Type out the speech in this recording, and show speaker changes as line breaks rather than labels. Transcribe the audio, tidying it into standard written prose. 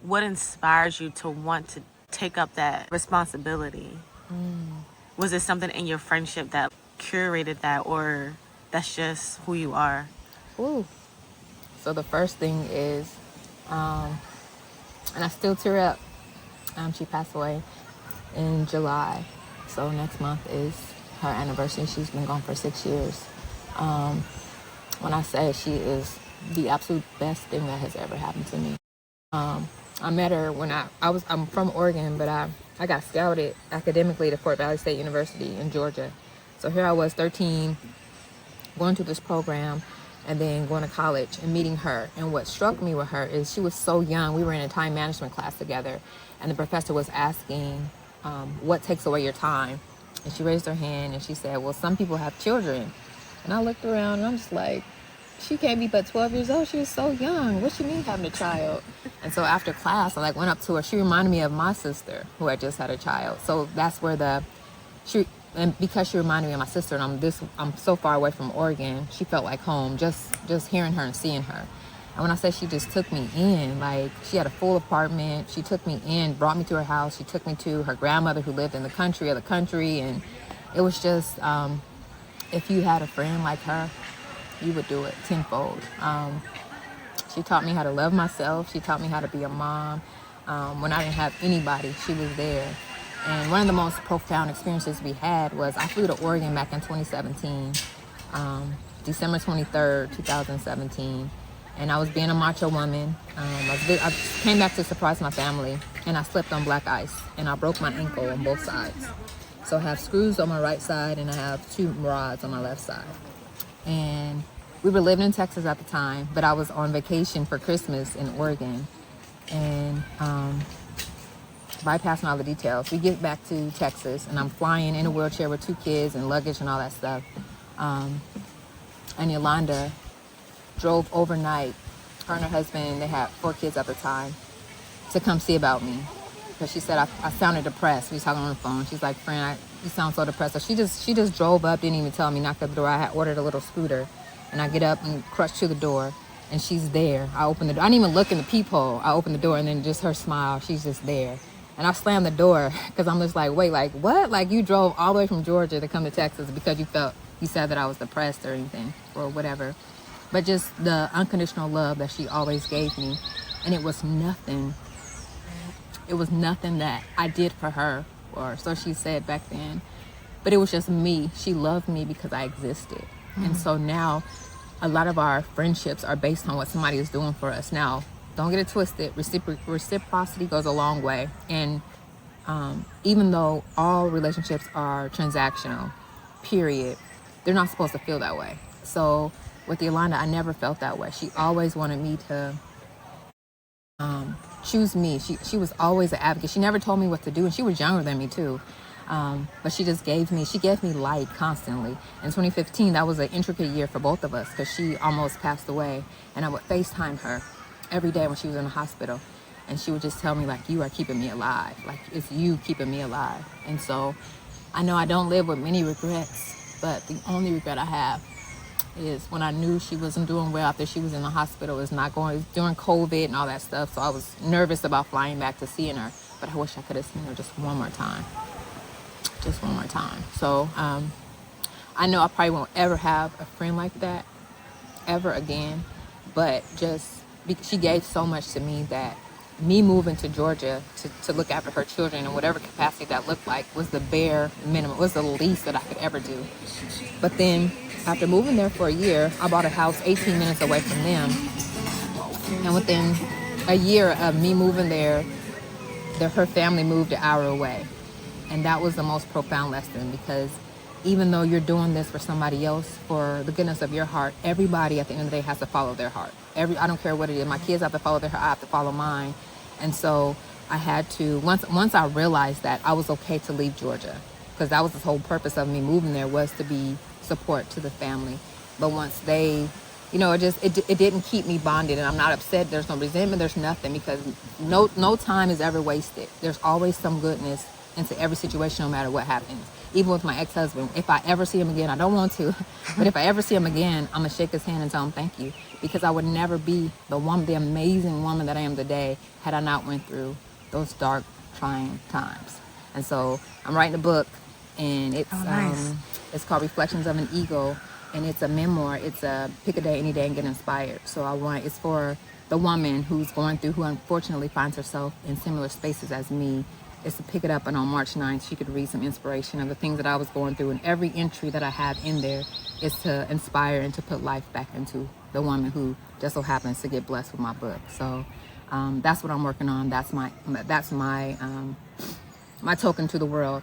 what inspires you to want to take up that responsibility? Was it something in your friendship that curated that, or that's just who you are?
Ooh. So the first thing is, and I still tear up. She passed away in July. So next month is her anniversary. She's been gone for 6 years. When I say she is the absolute best thing that has ever happened to me. I met her when I'm from Oregon, but I got scouted academically to Fort Valley State University in Georgia. So here I was, 13, going to this program and then going to college and meeting her. And what struck me with her is she was so young. We were in a time management class together, and the professor was asking, what takes away your time? And she raised her hand and she said, well, some people have children. And I looked around and I'm just like, she can't be but 12 years old. She was so young. What you mean having a child? And so after class, I went up to her. She reminded me of my sister who had just had a child. So that's where and because she reminded me of my sister, and I'm so far away from Oregon, she felt like home, just hearing her and seeing her. And when I say she just took me in, she had a full apartment. She took me in, brought me to her house. She took me to her grandmother who lived in the country of the country. And it was just, if you had a friend like her, you would do it tenfold. She taught me how to love myself. She taught me how to be a mom. When I didn't have anybody, she was there. And one of the most profound experiences we had was I flew to Oregon back in 2017, December 23rd, 2017. And I was being a macho woman. I came back to surprise my family, and I slipped on black ice, and I broke my ankle on both sides. So I have screws on my right side, and I have 2 rods on my left side. And we were living in Texas at the time, but I was on vacation for Christmas in Oregon. And bypassing all the details, we get back to Texas, and I'm flying in a wheelchair with 2 kids and luggage and all that stuff. And Yolanda drove overnight, her and her husband, they had 4 kids at the time, to come see about me. Because she said I sounded depressed. We was talking on the phone. She's like, friend, you sound so depressed. So she just drove up, didn't even tell me, knocked at the door. I had ordered a little scooter. And I get up and crush to the door, and she's there. I open the door. I didn't even look in the peephole. I open the door, and then just her smile, she's just there. And I slammed the door because I'm just like, wait, what? You drove all the way from Georgia to come to Texas because you said that I was depressed or anything or whatever. But just the unconditional love that she always gave me. And it was nothing that I did for her, or so she said back then. But it was just me. She loved me because I existed. Mm-hmm. And so now a lot of our friendships are based on what somebody is doing for us. Now, don't get it twisted. Reciprocity goes a long way. And even though all relationships are transactional, period, they're not supposed to feel that way. So with Yolanda, I never felt that way. She always wanted me to choose me. She was always an advocate. She never told me what to do, and she was younger than me too. But she gave me light constantly. In 2015, that was an intricate year for both of us because she almost passed away, and I would FaceTime her every day when she was in the hospital, and she would just tell me, you are keeping me alive. It's you keeping me alive. And so I know I don't live with many regrets, but the only regret I have is when I knew she wasn't doing well after she was in the hospital. It was not going during COVID and all that stuff, so I was nervous about flying back to seeing her, but I wish I could have seen her just one more time. So I know I probably won't ever have a friend like that ever again, but she gave so much to me that me moving to Georgia to look after her children in whatever capacity that looked like was the bare minimum, was the least that I could ever do. But then after moving there for a year, I bought a house 18 minutes away from them. And within a year of me moving there, her family moved an hour away. And that was the most profound lesson, because even though you're doing this for somebody else, for the goodness of your heart, everybody at the end of the day has to follow their heart. I don't care what it is. My kids have to follow their heart. I have to follow mine. And so I had to, once I realized that, I was okay to leave Georgia, because that was the whole purpose of me moving there, was to be support to the family. But once they, it didn't keep me bonded, and I'm not upset. There's no resentment. There's nothing, because no time is ever wasted. There's always some goodness into every situation, no matter what happens. even with my ex-husband. If I ever see him again, I don't want to, but if I ever see him again, I'm gonna shake his hand and tell him thank you, because I would never be the amazing woman that I am today had I not went through those dark, trying times. And so I'm writing a book, and it's called Reflections of an Ego, and it's a memoir. It's a pick a day, any day, and get inspired. So it's for the woman who's going through, who unfortunately finds herself in similar spaces as me, is to pick it up, and on March 9th, she could read some inspiration of the things that I was going through. And every entry that I have in there is to inspire and to put life back into the woman who just so happens to get blessed with my book. So that's what I'm working on. That's my my token to the world.